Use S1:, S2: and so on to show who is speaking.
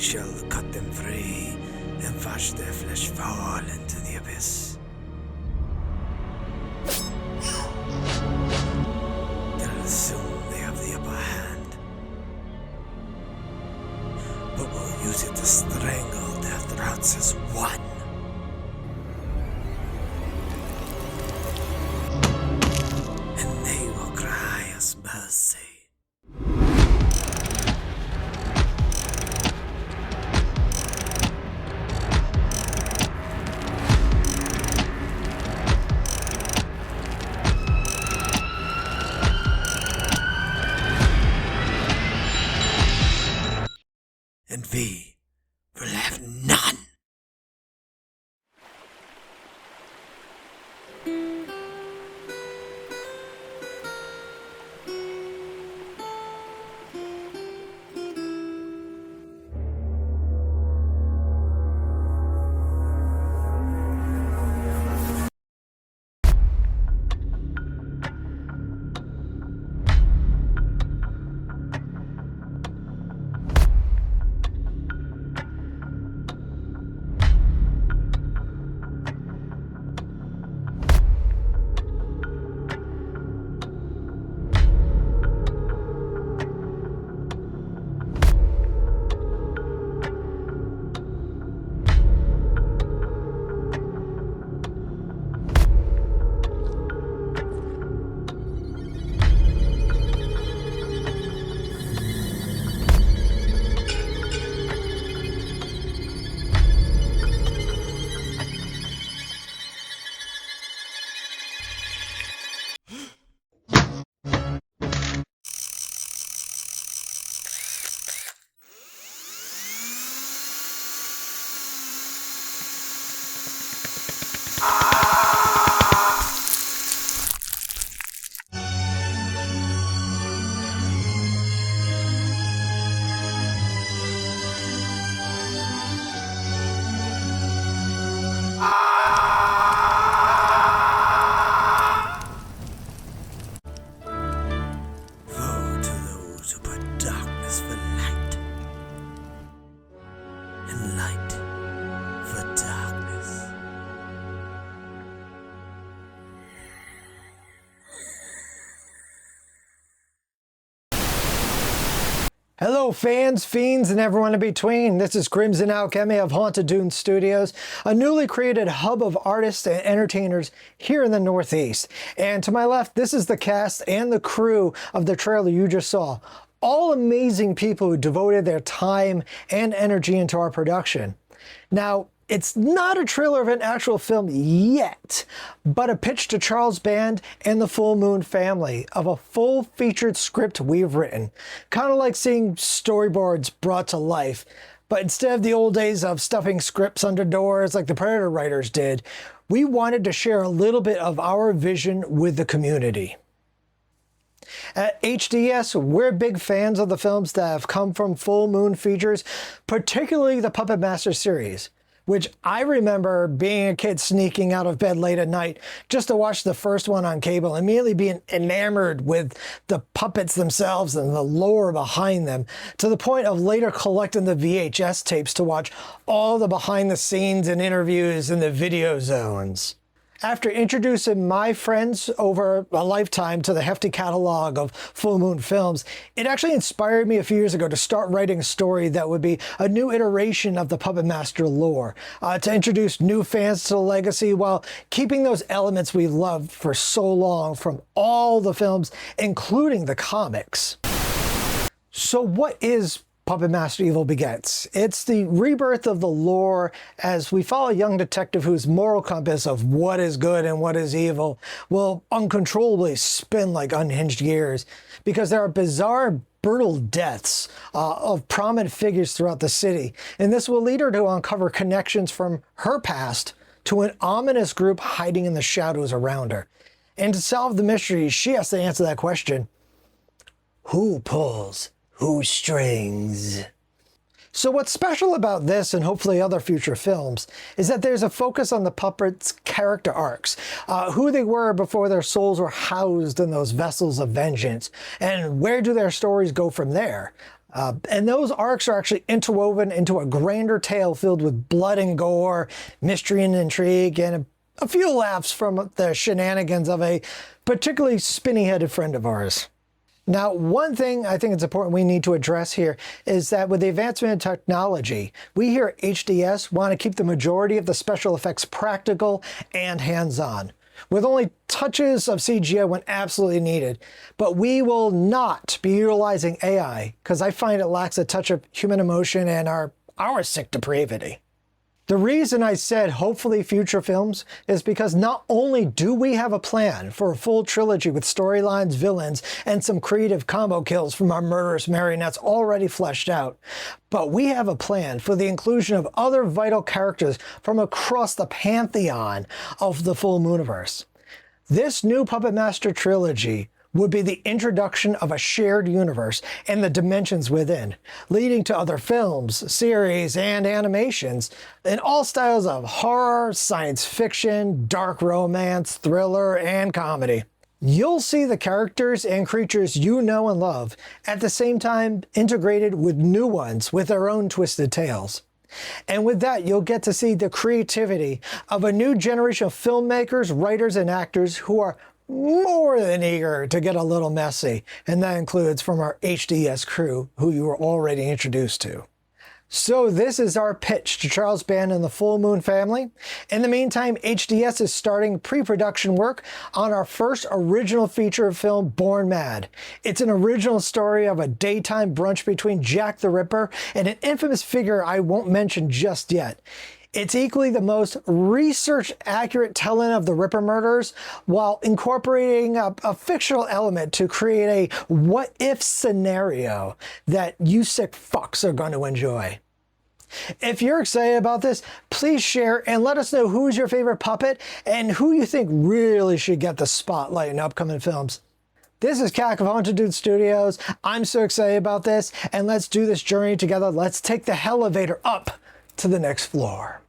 S1: shall cut them free and watch their flesh fall into the abyss. They'll assume they have the upper hand, but will use it to strangle their throats as one. And they will cry as mercy. And we will have none.
S2: Hello fans, fiends, and everyone in between. This is Crimson Al-Khemia of Haunted Dune Studios, a newly created hub of artists and entertainers here in the Northeast. And to my left, this is the cast and the crew of the trailer you just saw. All amazing people who devoted their time and energy into our production. Now, it's not a trailer of an actual film yet, but a pitch to Charles Band and the Full Moon family of a full featured script we've written. Kind of like seeing storyboards brought to life, but instead of the old days of stuffing scripts under doors like the Predator writers did, we wanted to share a little bit of our vision with the community. At HDS, we're big fans of the films that have come from Full Moon Features, particularly the Puppet Master series, which I remember being a kid sneaking out of bed late at night just to watch the first one on cable, immediately being enamored with the puppets themselves and the lore behind them, to the point of later collecting the VHS tapes to watch all the behind the scenes and interviews in the video zones. After introducing my friends over a lifetime to the hefty catalog of Full Moon films, it actually inspired me a few years ago to start writing a story that would be a new iteration of the Puppet Master lore, to introduce new fans to the legacy while keeping those elements we loved for so long from all the films, including the comics. So what is Puppet Master Evil Begets? It's the rebirth of the lore as we follow a young detective whose moral compass of what is good and what is evil will uncontrollably spin like unhinged gears because there are bizarre, brutal deaths of prominent figures throughout the city, and this will lead her to uncover connections from her past to an ominous group hiding in the shadows around her. And to solve the mystery, she has to answer that question: who pulls whose strings? So what's special about this, and hopefully other future films, is that there's a focus on the puppets' character arcs, who they were before their souls were housed in those vessels of vengeance, and where do their stories go from there? And those arcs are actually interwoven into a grander tale filled with blood and gore, mystery and intrigue, and a few laughs from the shenanigans of a particularly spinny-headed friend of ours. Now, one thing I think it's important we need to address here is that with the advancement in technology, we here at HDS want to keep the majority of the special effects practical and hands-on, with only touches of CGI when absolutely needed. But we will not be utilizing AI because I find it lacks a touch of human emotion and our sick depravity. The reason I said hopefully future films is because not only do we have a plan for a full trilogy with storylines, villains, and some creative combo kills from our murderous marionettes already fleshed out, but we have a plan for the inclusion of other vital characters from across the pantheon of the full Mooniverse. This new Puppet Master trilogy would be the introduction of a shared universe and the dimensions within, leading to other films, series, and animations in all styles of horror, science fiction, dark romance, thriller, and comedy. You'll see the characters and creatures you know and love, at the same time integrated with new ones with their own twisted tales. And with that, you'll get to see the creativity of a new generation of filmmakers, writers, and actors who are more than eager to get a little messy, and that includes from our HDS crew, who you were already introduced to. So this is our pitch to Charles Band and the Full Moon family. In the meantime, HDS is starting pre-production work on our first original feature film, Born Mad. It's an original story of a daytime brunch between Jack the Ripper and an infamous figure I won't mention just yet. It's equally the most research-accurate telling of the Ripper murders while incorporating a fictional element to create a what-if scenario that you sick fucks are going to enjoy. If you're excited about this, please share and let us know who's your favorite puppet and who you think really should get the spotlight in upcoming films. This is Cac of Haunted Dude Studios. I'm so excited about this, and let's do this journey together. Let's take the elevator up to the next floor.